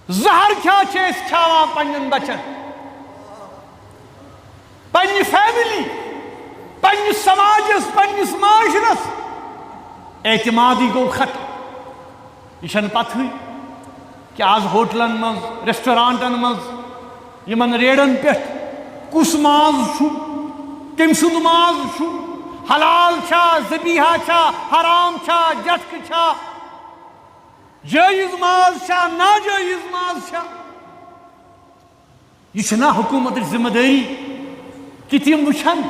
زہر کیا کھاوان پنن بچن پنہ فیملی پنہ سماجس پنس معاشرس اعتمادی گو ختم یہ پتہ کہ آز ہوٹلن مز ریسٹورانٹن مز یمن ریڑن پہ کس ماز کم سند ماز حلال چھا ذبیحہ چھا حرام چھا جٹک چھا جائز ماز چھا ناجائز ماز چھا یہ چھنا حکومت ذمہ داری کہ تم وچھن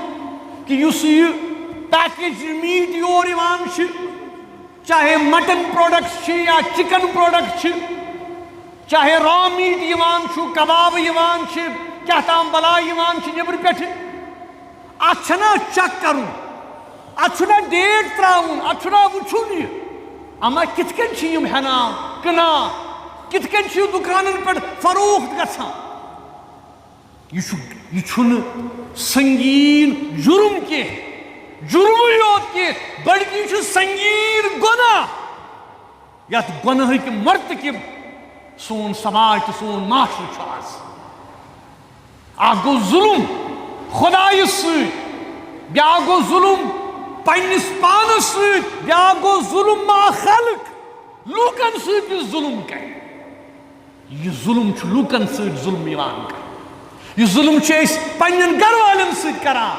کہ اس یہ پیکج میٹ یور یوان چاہے مٹن پروڈکٹس یا چکن پروڈکٹ چاہے را میٹ یوان کباب یوان کیا تام بلا یوان نبر پہ ات چھنا چیک کرن ات چھنا ڈیٹ تراؤن ات چھنا وچھن یہ اما کت کن یم ہنا کنا کت کن دکانن پہ فروخت گژھان یہ چھن سنگین جرم کی جرم یوت کی بلکہ یہ سنگین گناہ یت گناہ کی مرتکب سون سماج تو سون معاشرہ اخ گو ظلم خدایس ست بیا گو ظلم پنس پانس ست بیا گو ظلم ما خلق لوکن ست ظلم کر یہ ظلم لوکن ست ظلم یوان کر یہ ظلم پنن گھر والن ست کران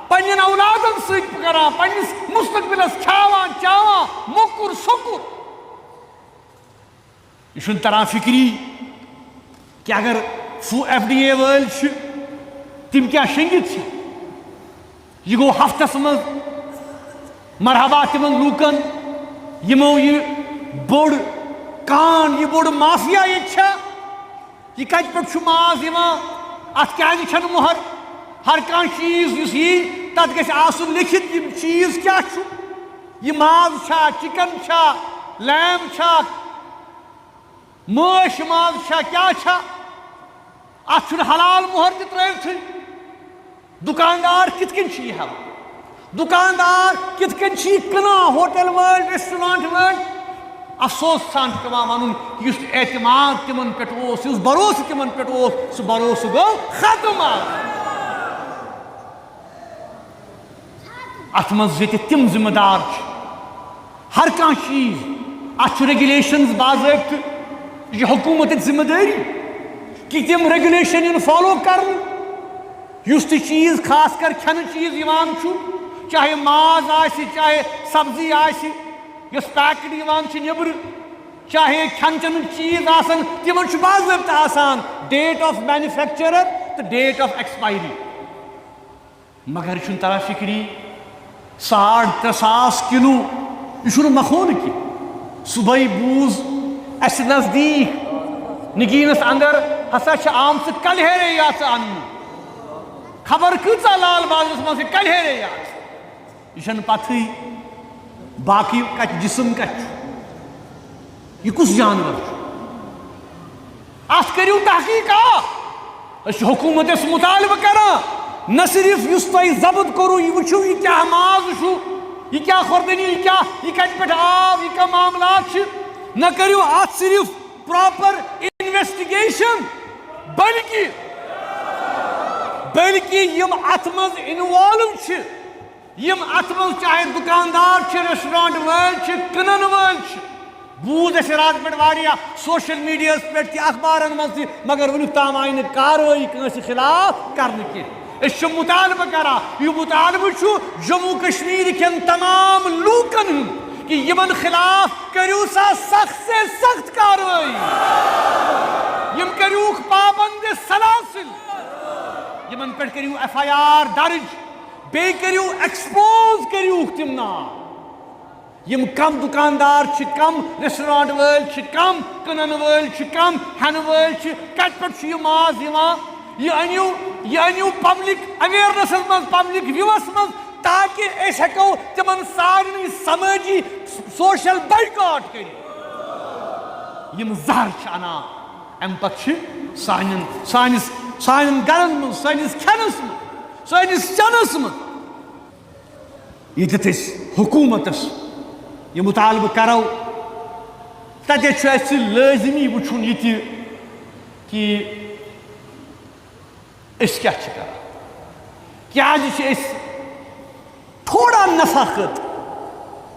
پنن اولادن ست کران پنس مستقبلس کھاوان چاوان مکر سکر یہ تران فکری کہ اگر FDA وال تم کیا شنگت یہ گو ہفتس مز مرحبا تمن لوکن یمو یہ بوڑ کان یہ بوڑ مافیا یہ کت پہ ماز ات کیازِ چھنہٕ مہر ہر کان چیز اس یہ تت گژھِ آسُن لکھت یہ چیز کیا یہ ماز چھا چکن چھا لیم چھا ماش ماز چھا کیا چھا ات چھُنہٕ حلال مہر تہِ ترٲوتھٕے دکاندار کت کن یہ ہیوان دکاندار کت کن یہ کٕنان ہوٹل وٲلۍ ریسٹورانٹ وٲلۍ افسوس سان پیوان ون اس اعتماد تمن پہ اس بھروسہ تمن پہ سہ بھروسہ گو ختم ات مز تم ذمہ دار ہر کان چیز ات ریگولیشنز باضابطہ یہ حکومت ذمہ داری کہ تم ریگولیشن فالو کرن اس تہ چیز خاص کر کھن چیز یوان چاہے ماز آسہِ چاہے سبزی آسہِ یس پیکڈ یوان نبر چاہے کھن چن چیز آسن تمن باضابطہ آسان ڈیٹ آف مینوفیکچرر تو ڈیٹ آف ایکسپائری مگر یہ تران فکری 3.5 کلو یہ مخون کی صبح بوز اس نزدیک نگینس اندر ہسا آمت کلہیرے یاژ ان خبر کۭژاہ لال بازرس مز کلہیرے یاژ یہ پتہ باقی کت جسم کت یہ کس جانور ات کرو تحقیقات اس حکومت اس مطالبہ کران نہ صرف اس تہ ضبط کرو یہ وچھو یہ کیا ماز یہ کیا خوردنی یہ کت پہ آو یہ کیا معاملات نہ کرو ات صرف پراپر انویسٹیگیشن بلکہ یم ات مز انوالو یم ات مز چاہے دکاندار ریسٹورانٹ ول کٕنن ول بوز اس رات پہ واریاہ سوشل میڈیا پہ اخبارن مز مگر ونیک تام آئی نہ کاروٲیی کٲنٛسہِ خلاف کرنہٕ کینٛہہ أسۍ چھِ مطالبہ کران یہ مطالبہ جموں کشمیر کٮ۪ن تمام لوٗکن ہُنٛد کہ یمن خلاف کٔرِو سا سخت سے سخت کاروٲیی یم کٔرِوُکھ پابند سلاسل یمن پہ کٔرِو FIR درج بے کریو ایکسپوز کریوک تم نام یم کم دکاندار کم ریسٹورانٹ ول کم کنن ول کم ہن ول کت پہ یہ ماز یہ انیو پبلک اویئرنس من پبلک ویوس من تاکہ اس ہیکو تمن سارنی سماجی سوشل بائیکاٹ کر یم زہر انا ام پتہ سانن گرن من سانس کھنس من سانس چنس من یہ حکومتس یہ مطالبہ کرو تتہ لازمی وچھن یہ کہ اس کیا کران کیازِ چھِ أسۍ تھوڑا نفع خٲطرٕ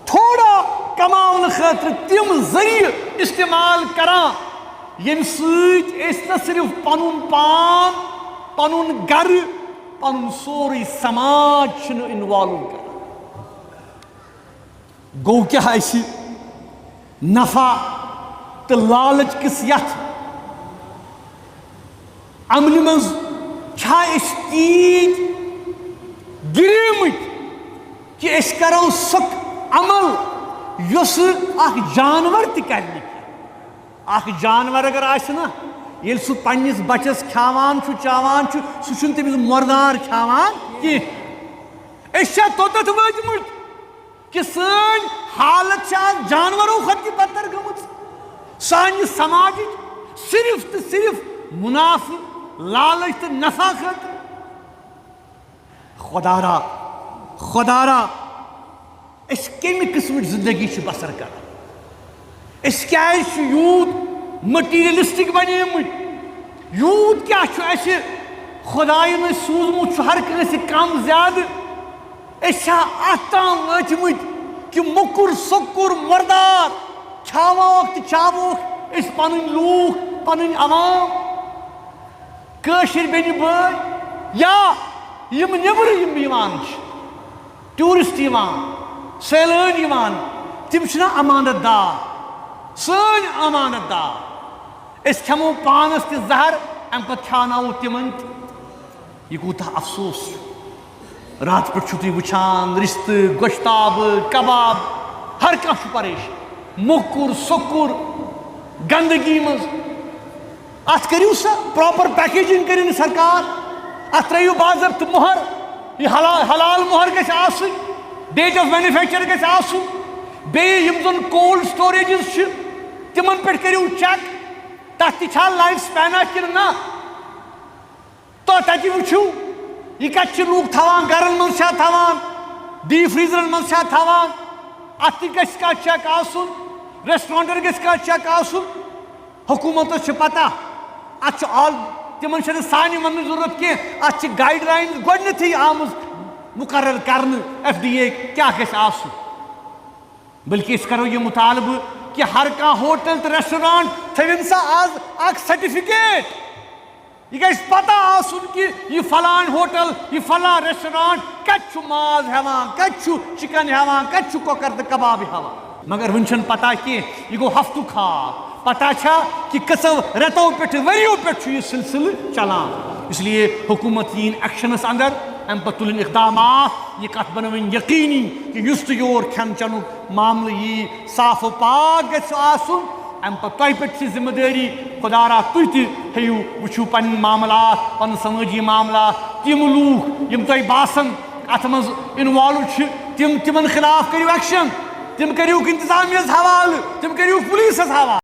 تھوڑا کماونہٕ خٲطرٕ تِم ذٔریعہٕ استعمال کران ییٚمہِ سۭتۍ أسۍ نہ صرف پنُن پان پنُن گرٕ پنُن سورُے سماج چھِنہٕ اِنوالو کران گوٚو کیٛاہ اَسہِ نفع تہٕ لالٕچ کِس یتھ عملہِ منٛز چھا أسۍ تیٖتۍ گِریمٕتۍ کہ أسۍ کرو سُہ عمل یُس اکھ جانور تہِ کرِ نہٕ کینٛہہ اکھ جانور اگر آسہِ نا ییٚلہِ سُہ پننِس بچس کھیاوان چھُ چاوان چھُ سُہ چھُنہٕ تٔمِس مردار کھیاوان کینٛہہ أسۍ چھا توٚتتھ وٲتمٕتۍ کہ سٲنۍ حالت چھِ آز جانورو کھۄتہٕ تہِ بدتر گٔمٕژ سانہِ سماجٕچ صرف تہٕ صرف منافع لالچ تہٕ نفع خٲطرٕ خدا را أسۍ کمہِ قٕسمٕچ زندگی چھِ بسر کران أسۍ کیازِ چھِ یوٗت مٹیٖریلسٹِک بنیمٕتۍ یوٗت کیاہ چھُ اَسہِ خۄدایَن أسۍ سوٗزمُت چھُ ہر کٲنٛسہِ کم زیادٕ أسۍ چھا اتھ تام وٲتمٕتۍ کہ موٚکُر سوٚکُر مردار کھیاووکھ تہٕ چاووکھ أسۍ پنٕنۍ لوٗکھ پنٕنۍ عوام کٲشِر بیٚنہِ بٲے یا یِم نیٚبرٕ یِم یِوان چھِ ٹوٗرِسٹ یِوان سٲلٲنۍ یِوان تِم چھِنہ امانت دار سٲنۍ امانت دار أسۍ کھٮ۪مو پانس تہِ زہر امہِ پتہٕ کھیٛاوناوو تِمن تہِ یہِ کوٗتاہ افسوس چھُ راتہٕ پٮ۪ٹھ چھُو تُہۍ وٕچھان رِستہٕ گۄشتابہٕ کباب ہر کانٛہہ چھُ پریشان موٚکُر سوٚکُر گنٛدگی منٛز اتھ کٔرِو سا پراپر پیکیجنگ کٔرِو نہٕ سرکار اتھ ترٲیِو باضٲبطہٕ مۄہر یہِ حلال مۄہر گژھِ آسٕنۍ ڈیٹ آف مینوفیکچر گژھِ آسُن بیٚیہِ یِم زن کولڈ سٹوریجز چھِ تِمن پٮ۪ٹھ کٔرِو چیک تتھ تہِ چھا لایف سپینا کِنہٕ نہ تتہِ وٕچھِو یہِ کتہِ چھِ لوٗکھ تھاوان گرن منٛز چھا تھاوان ڈیٖپ فریٖزرن منٛز چھا تھاوان اتھ تہِ گژھِ کانٛہہ چیک آسُن ریسٹورنٹن گژھِ کانٛہہ چیک آسُن حکوٗمتس چھِ پتہ اتھ چھُ تِمن چھنہٕ سانہِ وننٕچ ضروٗرت کینٛہہ اتھ چھِ گایڈ لاینٕز گۄڈنیتھٕے آمٕژ مُقرر کرنہٕ FDA کیاہ گژھِ آسُن بلکہِ أسۍ کرو یہِ مُطالبہٕ کہ ہر کانٛہہ ہوٹل تہٕ ریسٹورنٹ تھٲوِن سا آز اکھ سرٹِفکیٹ یہ گژھِ پتہ آسُن کہ یہ فلان ہوٹل یہ فلان ریسٹورنٹ کتہِ چھُ ماز ہٮ۪وان کتہِ چھُ چکن ہٮ۪وان کتہِ چھُ کۄکر تہٕ کباب ہٮ۪وان مگر وُنہِ چھنہٕ پتہ کینٛہہ یہ گوٚو ہفتُک خواب پتہ چھا کہ کٔژو رٮ۪تو پٮ۪ٹھٕ ؤرِیو پٮ۪ٹھٕ چھُ یہِ سلسلہٕ چلان اس لیے حکوٗمت یِیِن ایکشنس اندر امہِ پتہٕ تُلٕنۍ اقدامات یہ کتھ بنٲوِن یقیٖنی کہ یُس تہِ یور کھٮ۪ن چٮ۪نُک معاملہٕ یی صاف و پاک گژھِ آسُن امہِ پتہٕ تۄہہِ پٮ۪ٹھ چھِ ذمہٕ دٲری خۄدا را تُہۍ تہِ ہیٚیِو وٕچھِو پنٕنۍ معاملات پنُن سمٲجی معاملات تِم لوٗکھ یِم تۄہہِ باسان اتھ منٛز اِنوالو چھِ تِمن خلاف کٔرِو ایکشن تِم کٔرِوُکھ انتظامیہس حوالہٕ تِم کٔرِوُکھ پُلیٖسس حوالہٕ